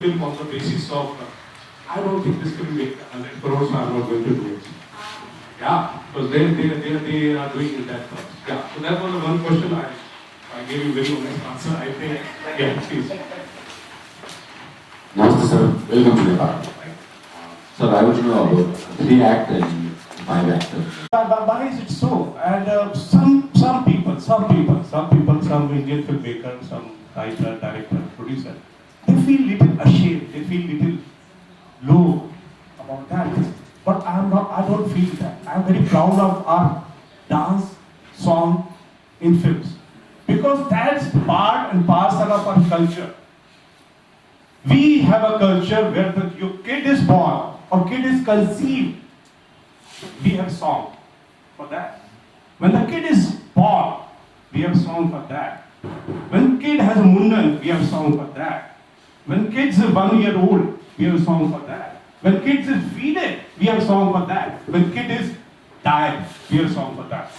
film on the basis of, I don't think this will make 100 crores, so I'm not going to do it. Yeah, because they are doing it that much. Yeah, so that was the one question I gave you very honest answer. I think, yeah, please. Namaste sir, welcome to the park. Sir, I want to know about 3 act and 5 actors. Why is it so? And some people, some Indian filmmakers, some writer, director, producer, they feel little ashamed, they feel little low about that. But I don't feel that. I'm very proud of our dance, song in films. Because that's part and parcel of our culture. We have a culture where your kid is born or kid is conceived. We have song for that. When the kid is born, we have song for that. When kid has a mundan, we have song for that. When kids are 1 year old, we have song for that. When kids is feeded, we have song for that. When kid is died, we have song for that.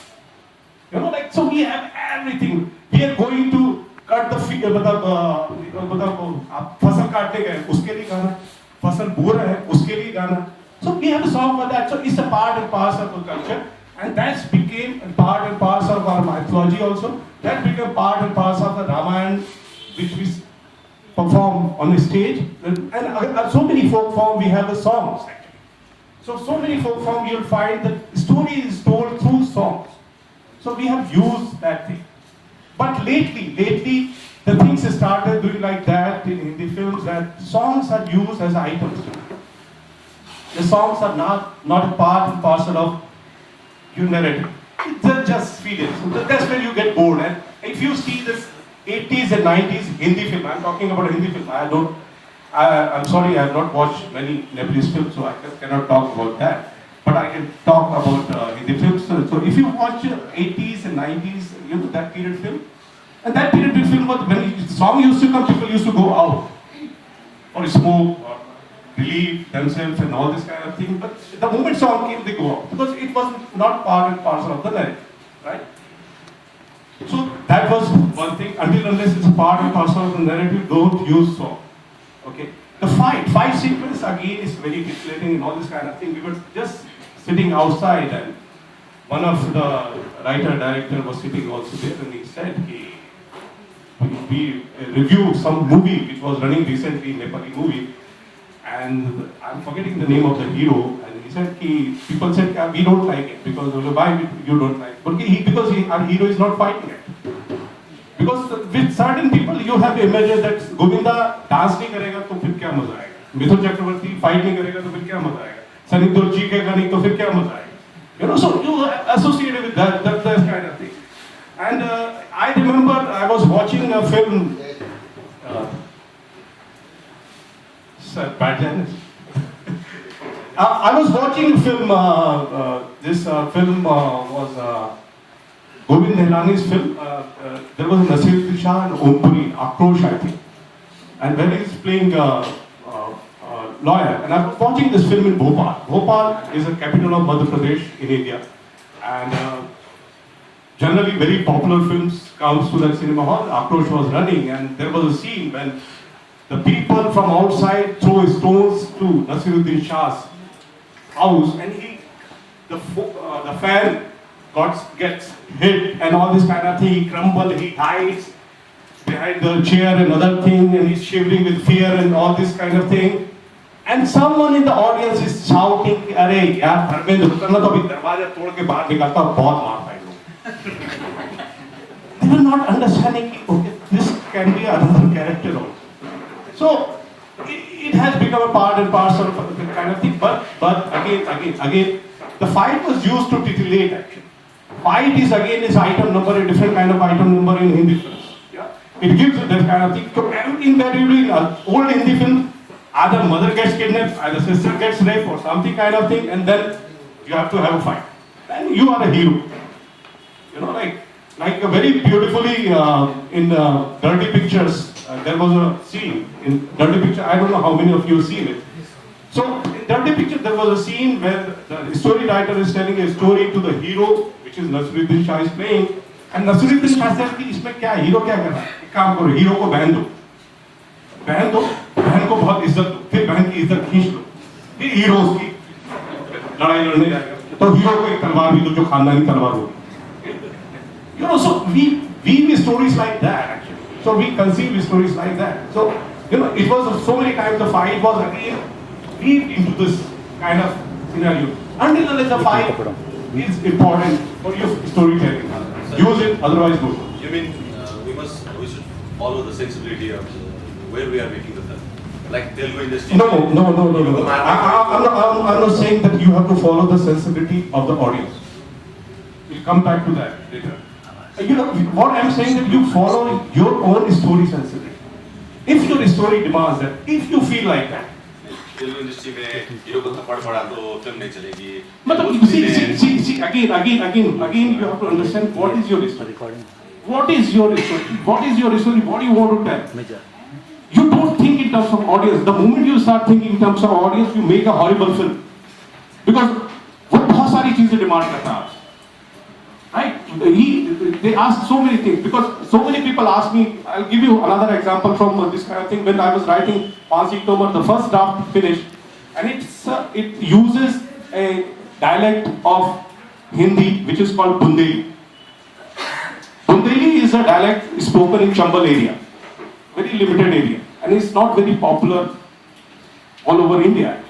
You know, like, so we have everything. We are going to cut the field, आप फसल काटने गए, उसके लिए गाना, फसल बो रहे हैं, उसके लिए गाना. So we have a song for that. So it's a part and parcel of our culture, and that became a part and parcel of our mythology also. That became part and parcel of the Ramayana, which we perform on the stage. And so many folk form we have the songs actually. So many folk form you'll find that story is told through songs. So we have used that thing. But lately, the things started doing like that in Hindi films, that songs are used as items. The songs are not a part and parcel of your narrative. They're just feeding. So that's where you get bored. And if you see this 80s and 90s Hindi film, I'm talking about a Hindi film. I'm sorry, I have not watched many Nepalese films, so I cannot talk about that. But I can talk about Hindi films. So if you watch 80s and 90s, you know, that period film, and that period film was when the song used to come, people used to go out or smoke or relieve themselves and all this kind of thing. But the moment song came, they go out because it was not part and parcel of the narrative, right? So that was one thing. Until unless it's a part and parcel of the narrative, don't use song. Okay. The fight sequence again is very titillating and all this kind of thing. We were just sitting outside and one of the writer-director was sitting also there and he said, we reviewed some movie which was running recently, Nepali movie, and I'm forgetting the name of the hero, and he said, people said, we don't like it, because why you don't like it? But because our hero is not fighting it. Because with certain people, you have to imagine that Govinda dance नहीं करेगा तो फिर क्या मजा आएगा? Mithun Chakraborty fight नहीं करेगा तो फिर क्या मजा आएगा? सनी देओल चीखेगा नहीं तो फिर क्या मजा आएगा? You know, so you associate with that kind of thing. And I remember I was watching a film. I was watching a film. This film was Govind Nihalani's film. There was Nasiruddin Shah and Ompuri, Akrosh, I think. And when he's playing lawyer, and I was watching this film in Bhopal. Bhopal is the capital of Madhya Pradesh in India, and generally very popular films comes to that cinema hall. Akrosh was running, and there was a scene when the people from outside throw stones to Nasiruddin Shah's house, and the fan gets hit, and all this kind of thing. He crumbles, he hides behind the chair and other thing, and he's shivering with fear and all this kind of thing. And someone in the audience is shouting, "Arey, yaar, Dharmendra, utna to abhi darwaza tod ke bahar nikalta, bahut marta hai log." They were not understanding, okay, this can be another character also. So it has become a part and parcel of the kind of thing. But again, the fight was used to titillate actually. Fight is again item number, a different kind of item number in Hindi films. Yeah, it gives you that kind of thing. So invariably in old Hindi films, either mother gets kidnapped, either sister gets raped or something kind of thing, and then you have to have a fight. And you are a hero. You know, like very beautifully in Dirty Pictures, there was a scene in Dirty Picture. I don't know how many of you have seen it. So in Dirty Picture, there was a scene where the story writer is telling a story to the hero, which is Nasiruddin Shah is playing, and Nasiruddin Shah says, "इसमें क्या hero क्या कर रहा है? एक काम करो, hero को बहन दो." बहन दो, बहन को बहुत इज्जत दो, फिर बहन की इज्जत खींच लो, फिर हीरोज की लड़ाई लड़ने जाएगा तो हीरो को एक तलवार भी दो जो खानदानी तलवार होगी. So we stories like that actually. So we conceive stories like that. So it was so many times the fight was again weaved into this kind of scenario. Until unless the fight is important for your storytelling. Use it, otherwise no. You mean we should follow the sensibility of where we are making the film, like Telugu industry? No. I'm not saying that you have to follow the sensibility of the audience. We'll come back to that later. What I'm saying that you follow your own story sensibility. If your story demands that, if you feel like that. Telugu industry में hero को थप्पड़ पड़ा तो film नहीं चलेगी. मतलब see again you have to understand what is your story. What is your story? What is your story? What do you want to tell? You don't think in terms of audience. The moment you start thinking in terms of audience, you make a horrible film. Because वो बहुत सारी चीजें demand करता है. Right? They ask so many things because so many people ask me. I'll give you another example from this kind of thing. When I was writing Pansi Tomer, the first draft finished, and it uses a dialect of Hindi which is called Bundeli. Bundeli is a dialect spoken in Chambal area, very limited area, and it's not very popular all over India.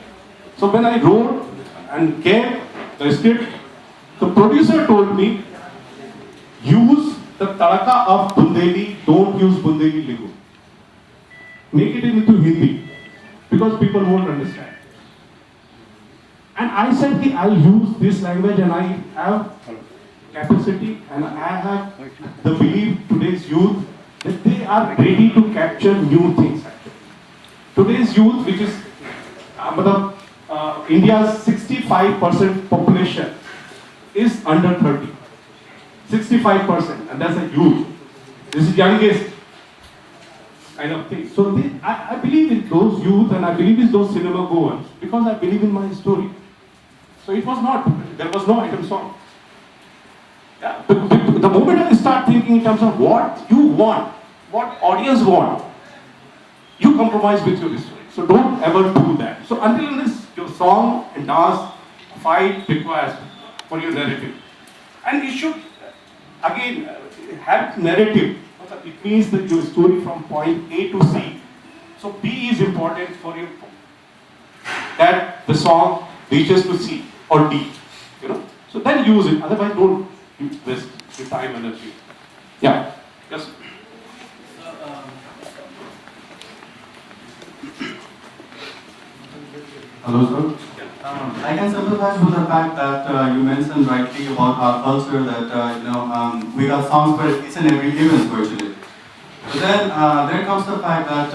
So when I wrote and gave the script, the producer told me, use the tadaka of Bundeli, don't use Bundeli lingo. Make it into Hindi, because people won't understand. And I said, I'll use this language and I have capacity and I have the belief today's youth that they are ready to capture new things actually. Today's youth, which is India's 65% population is under 30. 65%, and that's a huge. This is youngest kind of thing. So I believe in those youth and I believe in those cinema goers because I believe in my story. So it was not, there was no item song. Yeah. The moment I start thinking in terms of what you want, what audience want, you compromise with your story. So don't ever do that. So until this, your song and dance, fight requires for your narrative. And you should again have narrative. It means that your story from point A to C. So B is important for you. That the song reaches to C or D. So then use it. Otherwise, don't waste your time and energy. Yeah. Yes. Hello, sir. I can sympathize with the fact that you mentioned rightly about our culture that we got songs for each and every event virtually. But then there comes the fact that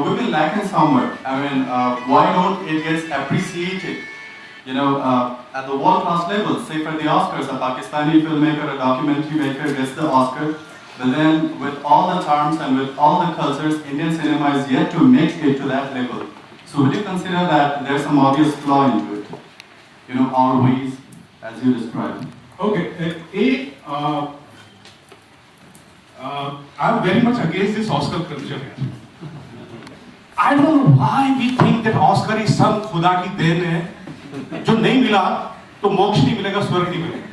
we've been lacking somewhere. I mean, why don't it get appreciated? At the world-class level. Say for the Oscars, a Pakistani filmmaker, a documentary maker gets the Oscar. But then, with all the charms and with all the cultures, Indian cinema is yet to make it to that level. So would you consider that there's some obvious flaw into it? Our ways, as you described. Okay. I'm very much against this Oscar culture. I don't know why we think that Oscar is some खुदा की then है, जो नहीं मिला तो मोक्ष नहीं मिलेगा, स्वर्ग नहीं मिलेगा.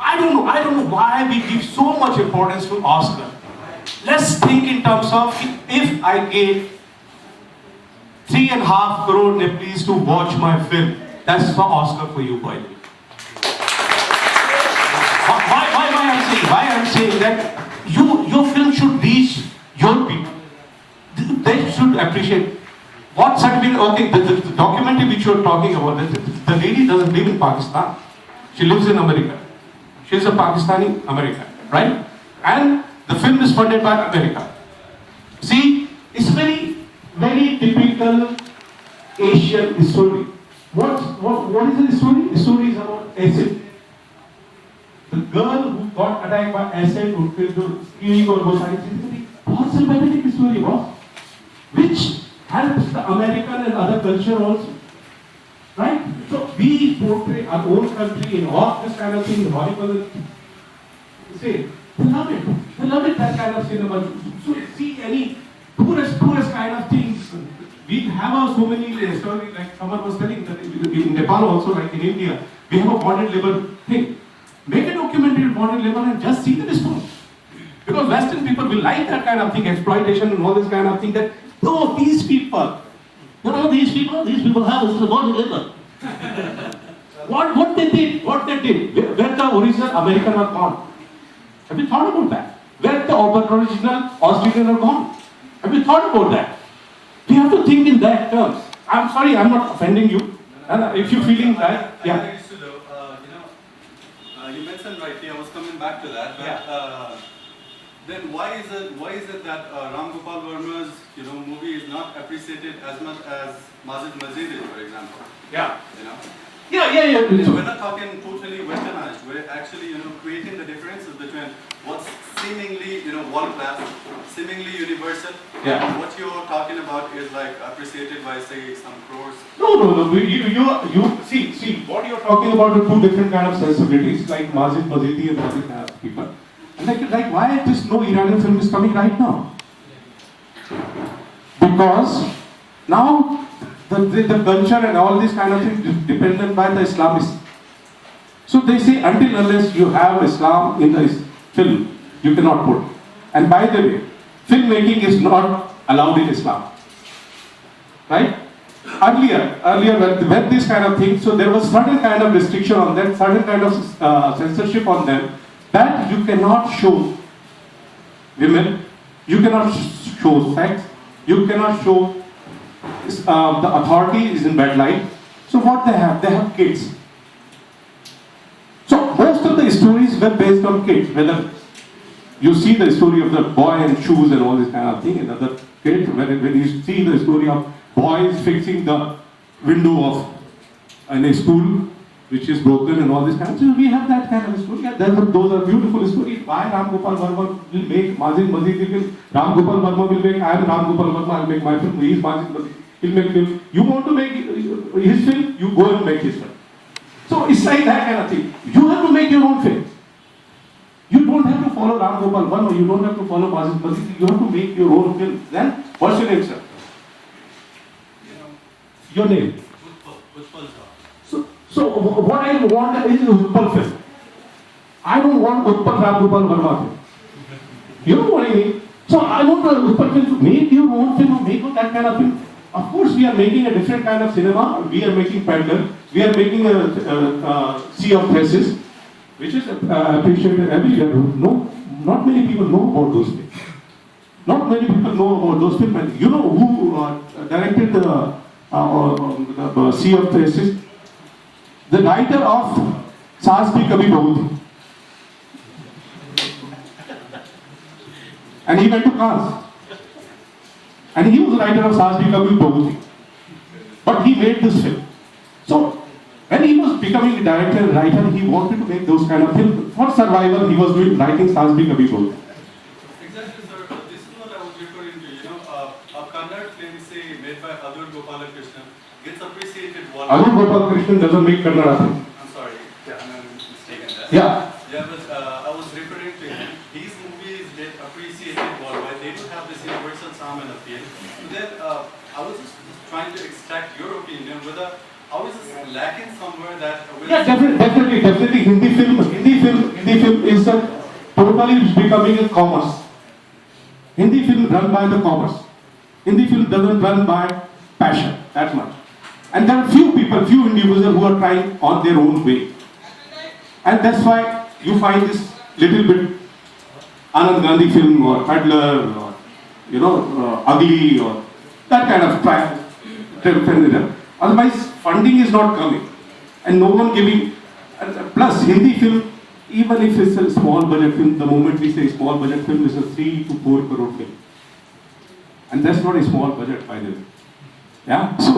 I don't know why we give so much importance to Oscar. Let's think in terms of if I gave 3.5 crore Nepalese to watch my film. That's the Oscar for you, boy. Why I'm saying that your film should reach your people. They should appreciate what certificate. Okay, the documentary which you're talking about, the lady doesn't live in Pakistan. She lives in America. She's a Pakistani American, right? And the film is funded by America. See, it's very typical Asian story. What is the story? The story is about acid. The girl who got attacked by acid, who killed the skiing or was बहुत sympathetic story was, which helps the American and other culture also, right? So we portray our own country in all this kind of thing, horrible. Say, they love it. That kind of cinema. So see any tourist kind of things. We have so many stories, like someone was telling that in Nepal also, like in India, we have a bonded labor thing. Make a documentary on bonded labor and just see the response. Because Western people will like that kind of thing, exploitation and all this kind of thing, that, no, these people have this bonded labor. What they did, where the original American are gone. Have you thought about that? Where the original Australian are gone. Have you thought about that? We have to think in that terms. I'm sorry, I'm not offending you. If you're feeling that, yeah. You mentioned rightly, I was coming back to that. But, then why is it that Ram Gopal Verma's movie is not appreciated as much as Masjid Masjid is, for example? Yeah. Yeah. We're not talking totally westernized. We're actually creating the differences between what's seemingly world class, seemingly universal, and what you're talking about is like appreciated by say some crores. No. You see what you're talking about are two different kind of sensibilities, like Masjid Masjidi and other kind of people. And like why this no Iranian film is coming right now? Because now the culture and all these kind of things is dependent by the Islamists. So they say until unless you have Islam in the film, you cannot put. And by the way, filmmaking is not allowed in Islam. Right? Earlier when this kind of thing, so there was certain kind of restriction on them, certain kind of censorship on them, that you cannot show women, you cannot show sex, you cannot show the authority is in bad light. So what they have kids. So most of the stories were based on kids, whether you see the story of the boy and shoes and all this kind of thing, and other kids, when you see the story of boys fixing the window of a school which is broken and all this kind of thing, we have that kind of story. Those are beautiful stories. Why Ram Gopal Verma will make Masjid Masjid, Ram Gopal Verma will make, I am Ram Gopal Verma, I will make my film, he is Masjid Masjid, he'll make film. You want to make his film, you go and make his film. So it's like that kind of thing. You have to make your own film. You don't have to follow Ram Gopal Verma, you don't have to follow Masjid Masjid, you have to make your own film. Then, what's your name, sir? Your name? So what I want is Utpal film. I don't want Utpal Ram Gopal Verma film. You know what I mean? So I want Utpal film to make your own film, make that kind of film. Of course, we are making a different kind of cinema. We are making Peddler. We are making a Sea of Faces, which is appreciated everywhere. No, not many people know about those things. Not many people know about those films. You know who directed the Sea of Faces? The writer of Saas Bhi Kabhi Bahu Thi. And he went to Cannes. And he was the writer of Saas Bhi Kabhi Bahu Thi. But he made this film. So, when he was becoming a director and writer, he wanted to make those kind of films. For survival, he was writing Saas Bhi Kabhi Bahu Thi. Exactly, sir. This is what I was referring to. A Kannada film, say, made by Adur Gopalakrishnan, gets appreciated worldwide. Adur Gopalakrishnan doesn't make Kannada film. I'm sorry, I'm mistaken there. Yeah. Yeah, but I was referring to him. These movies get appreciated worldwide. They do have this universal charm and appeal. So then, I was just trying to extract your opinion whether how is this lacking somewhere that. Yeah, definitely. Hindi film is totally becoming a commerce. Hindi film run by the commerce. Hindi film doesn't run by passion that much. And there are few individuals who are trying on their own way. And that's why you find this little bit Anand Gandhi film or Peddler or, Ugly or that kind of film. Otherwise, funding is not coming. And no one giving. Plus, Hindi film, even if it's a small budget film, the moment we say small budget film is a 3 to 4 crore film. And that's not a small budget, by the way. Yeah? So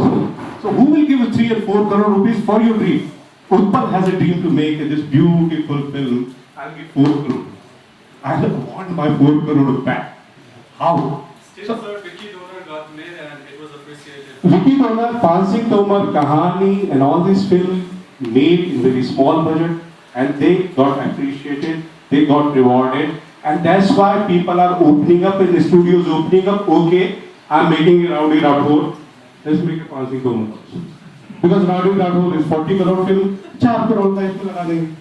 who will give a 3 and 4 crore rupees for your dream? Utpal has a dream to make this beautiful film. I'll give 4 crore. I want my 4 crore back. How? Still, sir, Vicky Donor got made and it was appreciated. Vicky Donor, Pansing Tomar, Kahani, and all these films made in very small budget, and they got appreciated, they got rewarded, And that's why people are opening up in the studios, opening up, okay, I'm making a Rowdy Rathore, let's make a Pansing Tomar also. Because Rowdy Rathore is 40 crore film, 4 crore का इसको लगा देंगे.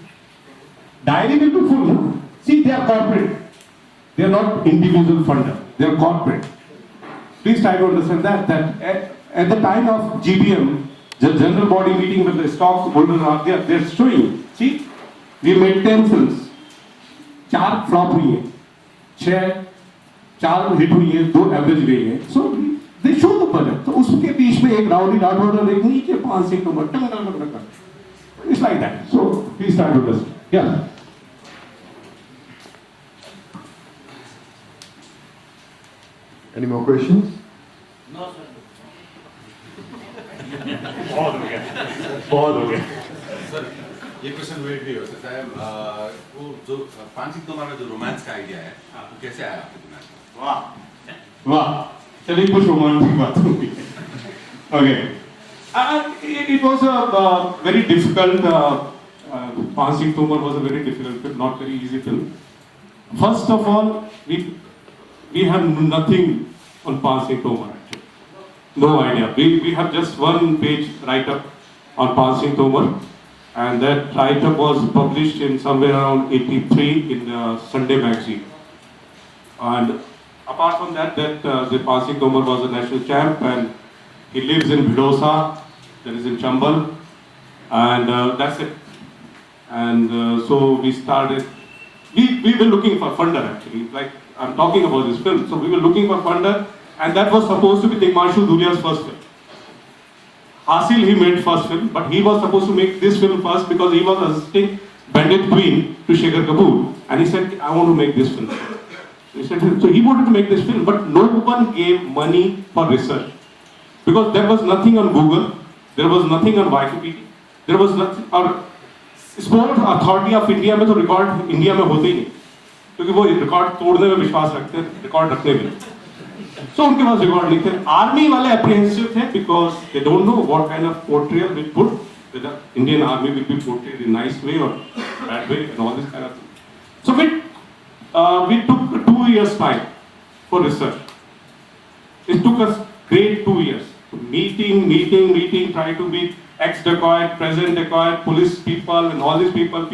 Diary will be full, no? See, they are corporate. They are not individual funder. They are corporate. Please try to understand that at the time of GBM, the general body meeting with the stockholders are there, they're showing. See, we made 10 films. 4 flop हुई हैं, 4 hit हुई हैं, 2 average गई हैं. So they show the budget. तो उसके बीच में एक राउडी राठौर और एक नीचे 5 से कमर टंग. It's like that. So please try to understand. Yeah. Any more questions? बहुत हो गया. सर ये क्वेश्चन वेट भी हो सकता है वो जो पांचिक तोमर में जो रोमांस का आइडिया है वो कैसे आया आपके दिमाग में? वाह वाह, चलिए कुछ रोमांटिक बात होगी. Okay, it was a very difficult. Pansing Tomar was a very difficult film, not very easy film. First of all, we have nothing on Pansing Tomar actually. No idea. We have just one page write-up on Pansing Tomar, and that write-up was published in somewhere around 83 in Sunday magazine. And apart from that, the Pansing Tomar was a national champ, and he lives in Bhidosa, that is in Chambal, and that's it. And so we started. We were looking for funder actually. Like I'm talking about this film, so we were looking for funder, and that was supposed to be Dimanshu Duria's first film. Hasil he made first film, but he was supposed to make this film first because he was assisting Bandit Queen to Shekhar Kapoor, and he said, I want to make this film. He said, so he wanted to make this film, but no one gave money for research because there was nothing on Google, there was nothing on Wikipedia, there was nothing. और sport authority of India में तो record India में होते ही नहीं, क्योंकि वो record तोड़ने में विश्वास रखते हैं, रिकॉर्ड रखने में. So उनके पास रिकॉर्ड नहीं थे. आर्मी वाले अप्रीहेंसिव थे because they don't know what kind of portrayal we put, whether Indian army will be portrayed in nice way or bad way and all this kind of thing. So we took 2 years time for research. It took us great 2 years. Meeting, try to meet ex-dacoit, present dacoit, police people and all these people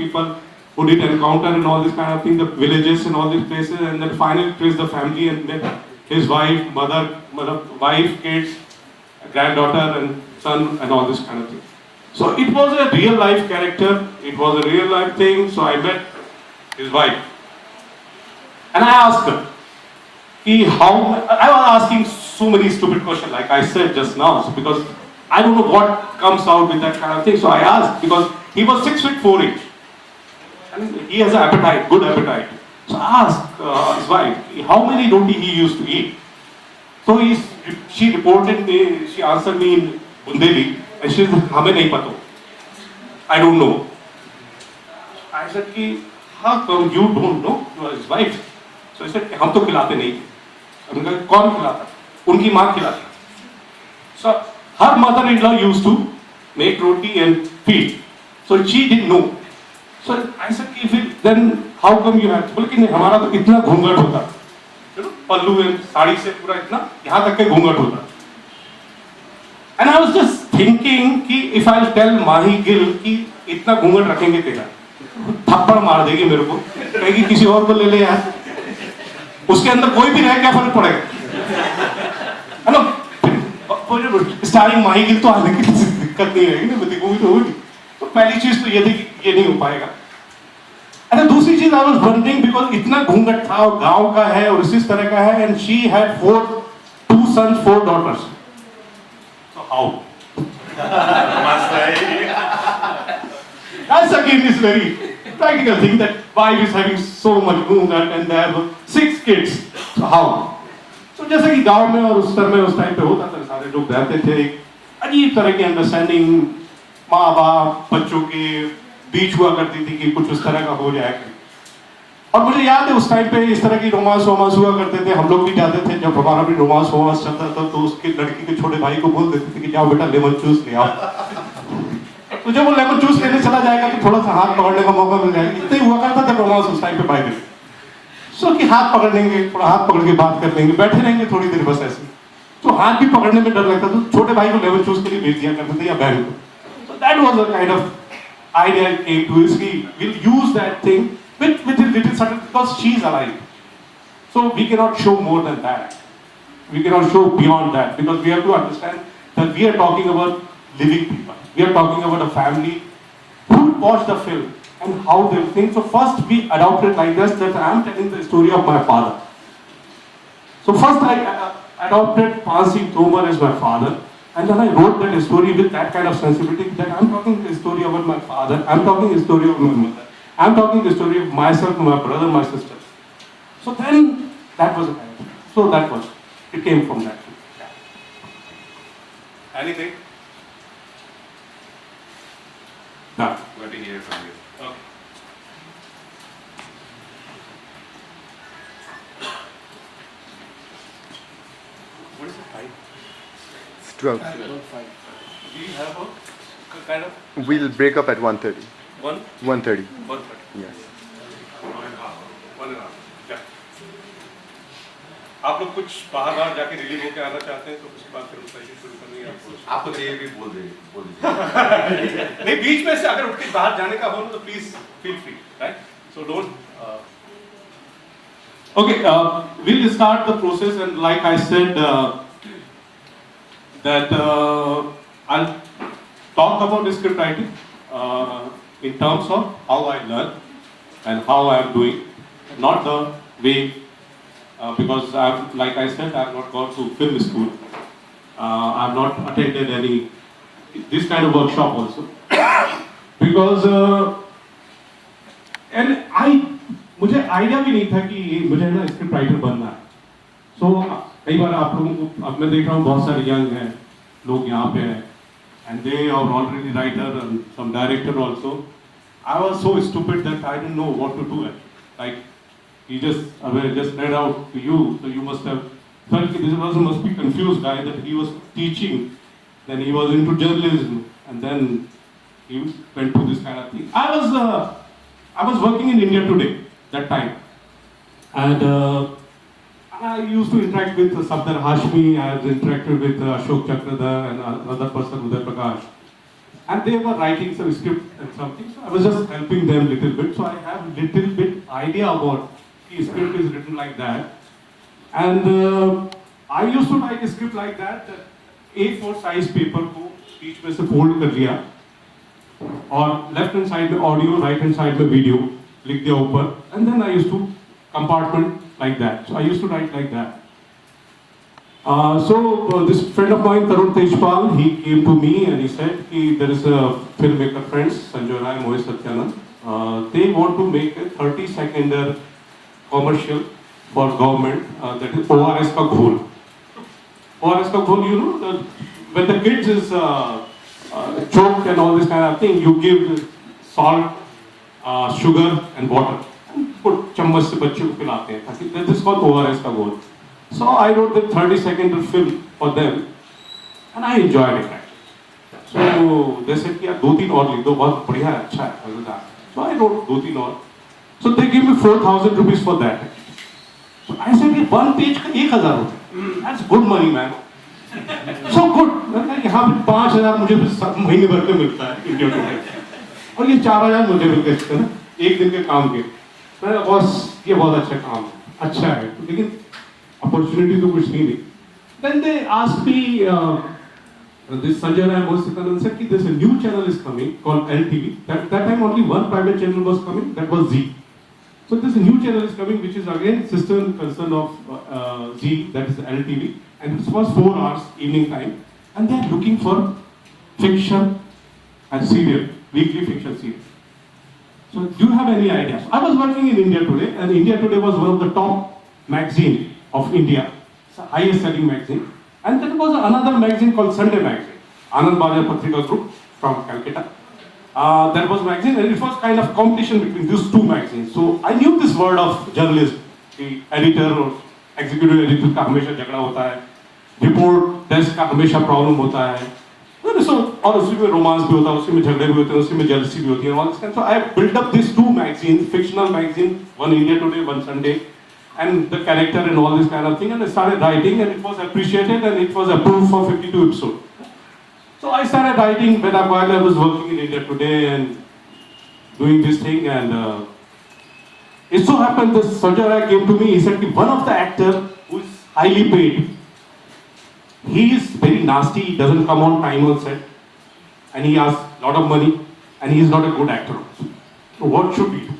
who did encounter and all this kind of thing, the villages and all these places, and then finally traced the family and met his wife, wife, kids, granddaughter and son and all this kind of thing. So it was a real life character, it was a real life thing, so I met his wife. And I asked her, I was asking so many stupid questions like I said just now, so because I don't know what comes out with that kind of thing. So I asked, because he was 6 feet 4 inch. And he has an appetite, good appetite. So I asked his wife, how many roti he used to eat? So she reported me, she answered me in Bundeli, and she said, हमें नहीं पता. I don't know. I said, how come you don't know? You are his wife. So I said, हम तो खिलाते नहीं. उनका कौन खिलाता? उनकी माँ खिलाती. So her mother-in-law used to make roti and feed. So she didn't know. So I said, then how come you have? बोले कि नहीं, हमारा तो इतना घूंघट होता, पल्लू and साड़ी से पूरा इतना यहाँ तक के घूंघट होता. And I was just thinking कि if I tell माही गिल कि इतना घूंघट रखेंगे तेरा, थप्पड़ मार देगी मेरे को, कहेगी किसी और को ले ले यार. उसके अंदर कोई भी रहे क्या फर्क पड़ेगा? है ना? स्टारिंग माही गिल तो आने की दिक्कत नहीं रहेगी ना, देखोगी तो होगी. तो पहली चीज तो ये थी कि ये नहीं हो पाएगा. अरे दूसरी चीज, आई वाज वंडरिंग बिकॉज इतना घूंघट था और गांव का है और इसी तरह का है, and she had 2 sons 4 daughters. So how? That's again is very practical thing that wife is having so much घूंघट and they have 6 kids. So how? So जैसे कि गांव में और उस टाइम पे होता था, सारे लोग रहते थे, अजीब तरह की अंडरस्टैंडिंग माँ बाप बच्चों के बीच हुआ करती थी कि कुछ उस तरह का हो जाएगा. और मुझे याद है उस टाइम पे इस तरह की रोमांस हुआ करते थे. हम लोग भी जाते थे, जब हमारा भी रोमांस चलता था तो उसके लड़की के छोटे भाई को बोल देते थे कि जाओ बेटा लेमन जूस ले आओ. तो जब वो लेमन जूस लेने चला जाएगा तो थोड़ा सा हाथ पकड़ने का मौका मिल जाएगा. इतना ही हुआ करता था रोमांस उस टाइम पे बाय द वे. सो कि हाथ पकड़ लेंगे, थोड़ा हाथ पकड़ के बात कर लेंगे, बैठे रहेंगे थोड़ी देर बस ऐसे। तो हाथ भी पकड़ने में डर लगता, तो छोटे भाई को लेवल चूज के लिए भेज दिया करते थे या बहन को। So that was a kind of idea I came to is we'll use that thing with a little subtle because she's alive. So we cannot show more than that. We cannot show beyond that because we have to understand that we are talking about living people. We are talking about a family who watch the film and how they think. So first we adopted like this that I am telling the story of my father. So first I adopted Pansi Tomar as my father, and then I wrote that story with that kind of sensibility that I am talking the story about my father, I am talking the story of my mother, I am talking the story of myself, my brother, my sister. So then that was a kind of, so that was, it came from that. Anything? No. Got to hear from you. Okay. What is the time? It's 12. Do you have a kind of We'll break up at 1:30. 1? 1:30. 1:30. Yes. 1.5. Yeah. आप लोग कुछ बाहर जाके relieve होके आना चाहते हैं तो उसके बाद फिर सेशन शुरू करनी है आपको। आपको चाहिए भी बोल दीजिए। नहीं, बीच में से अगर उठ के बाहर जाने का हो तो please feel free, right? So don't Okay, we'll start the process, and like I said, that I'll talk about script writing in terms of how I learn and how I am doing, not the way, because like I said, I have not gone to film school. I have not attended any this kind of workshop also, because and मुझे idea भी नहीं था कि मुझे ना script writer बनना है। सो कई बार आप लोगों को, अब मैं देख रहा हूँ बहुत सारे यंग हैं लोग यहाँ पे हैं, and they are already writer and some director also. I was so stupid that I didn't know what to do it, like he just read out to you, so you must have felt that this person must be confused guy, that he was teaching, then he was into journalism, and then he went to this kind of thing. I was working in India Today that time, and I used to interact with Safdar Hashmi. I was interacted with Ashok Chakradhar and another person, Uday Prakash, and they were writing some script and something. So I was just helping them little bit. So I have little bit idea about the script is written like that, and I used to write a script like that. A4 size paper को बीच में से fold कर लिया, और left hand side में audio, right hand side में video लिख दिया ऊपर, and then I used to compartment like that. So I used to write like that. So this friend of mine, Tarun Tejpal, he came to me and he said, there is a filmmaker friends, Sanjay Chauhan, Mohit Satyanand, they want to make a 30-second commercial for government, that is ORS ka ghol. ORS ka ghol, you know, when the kids is choked and all this kind of thing, you give salt, sugar and water. Put चम्मच से बच्चों को पिलाते हैं ताकि that is called ORS का goal. So I wrote the 30-second film for them, and I enjoyed it actually. So they said कि यार 2-3 और लिख दो, बहुत बढ़िया है, अच्छा है, मजेदार. So I wrote 2-3 और. So they gave me 4,000 rupees for that. So I said कि one page का 1,000 रुपए. That's good money, man. So good. यहाँ पे 5,000 मुझे महीने भर में मिलता है इंडिया टुडे, और ये 4,000 मुझे मिल गए ना एक दिन के काम के. मैं बॉस ये बहुत अच्छा काम है, अच्छा है, लेकिन अपॉर्चुनिटी तो कुछ नहीं. Then they asked me, this Sanjay and Mohit Satyanand said कि there's a new channel is coming called LTV. That time only one private channel was coming, that was Z. So there's a new channel is coming which is again sister and concern of Z, that is LTV, and it was 4 hours evening time, and they are looking for fiction and serial, weekly fiction serial. So do you have any ideas? I was working in India Today, and India Today was one of the top magazine of India. It's the highest selling magazine. And there was another magazine called Sunday Magazine, Anand Bajar Patrika Group from Calcutta. That was magazine, and it was kind of competition between these two magazines. So I knew this word of journalism. The editor or executive editor का हमेशा झगड़ा होता है, report desk का हमेशा problem होता है. So, और उसी में रोमांस भी होता है, उसी में झगड़े भी होते हैं, उसी में jealousy भी होती है. So I built up these two magazines, fictional magazine, one India Today, one Sunday, and the character and all this kind of thing, and I started writing, and it was appreciated, and it was approved for 52 episodes. So I started writing while I was working in India Today and doing this thing, and it so happened that Sanjay came to me. He said, one of the actors who is highly paid, he is very nasty, he doesn't come on time on set, and he asks a lot of money, and he is not a good actor. So what should we do?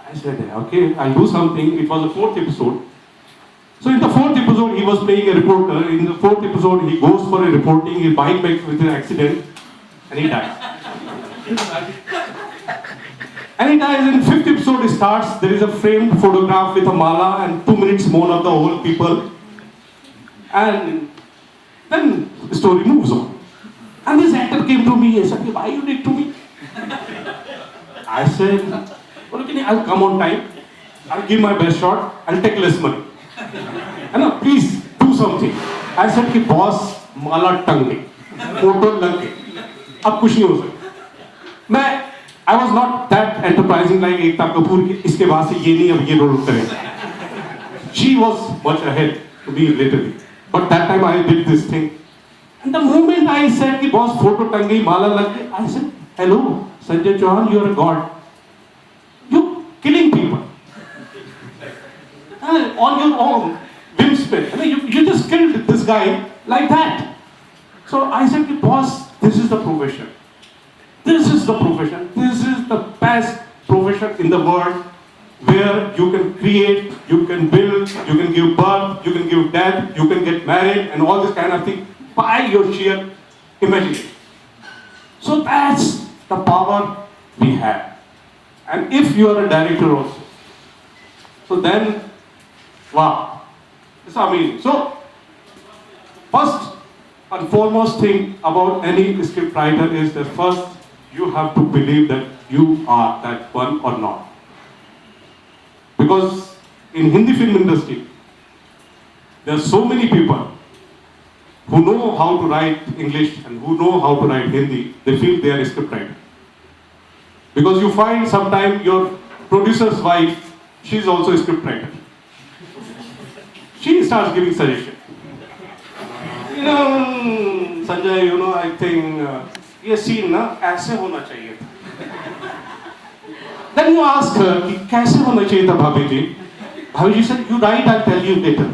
I said, okay, I'll do something. It was the 4th episode. So in the 4th episode, he was playing a reporter. In the 4th episode, he goes for a reporting, his bike makes with an accident, and he dies. And he dies. In 5th episode, it starts, there is a framed photograph with a mala and 2 minutes more of the whole people. And then the story moves on. And this actor came to me and said, why you did to me? I said, okay, I'll come on time. I'll give my best shot. I'll take less money. And please do something. I said, boss, mala tang gayi, photo lag gayi. Ab kuch nahi ho sakta. I was not that enterprising like Ekta Kapoor. Iske baad se ye nahi ab ye role karega. She was much ahead to me literally. But that time I did this thing. And the moment I said, boss, photo tang gayi, mala lag gayi, I said, hello, Sanjay Chauhan, you are a god. You're killing people. On your own whimspin. I mean, you just killed this guy like that. So I said, boss, this is the profession. This is the profession. This is the best profession in the world where you can create, you can build, you can give birth, you can give death, you can get married and all this kind of thing by your sheer imagination. So that's the power we have. And if you are a director also, so then, wow, it's amazing. So, first and foremost thing about any script writer is that first you have to believe that you are that one or not. Because in Hindi film industry, there are so many people who know how to write English and who know how to write Hindi, they feel they are a script writer. Because you find sometimes your producer's wife, she's also a script writer. She starts giving suggestions. Sanjay, I think ये scene ना ऐसे होना चाहिए था. Then you ask her कि कैसे होना चाहिए था भाभी जी? भाभी जी said, you write, I'll tell you later.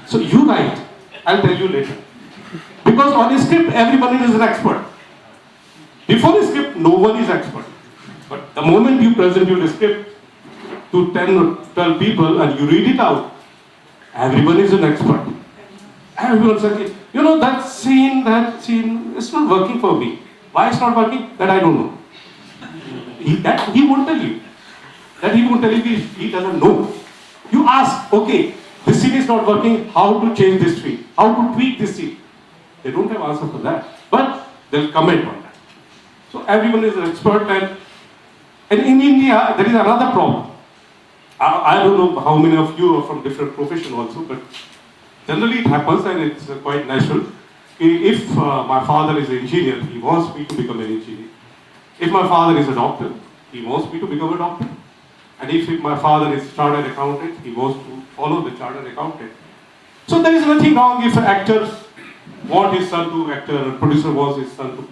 So you write, I'll tell you later. Because on a script, everybody is an expert. Before a script, no one is expert. But the moment you present your script to 10 or 12 people and you read it out, everyone is an expert. Everyone says, that scene, it's not working for me. Why it's not working? That I don't know. He won't tell you. That he won't tell you, he doesn't know. You ask, okay, this scene is not working, how to change this scene? How to tweak this scene? They don't have answer for that. But they'll comment on that. So everyone is an expert, and in India, there is another problem. I don't know how many of you are from different professions also, but generally it happens and it's quite natural. If my father is an engineer, he wants me to become an engineer. If my father is a doctor, he wants me to become a doctor. And if my father is a chartered accountant, he wants to follow the chartered accountant. So there is nothing wrong if actors want his son to act, or producer wants his son to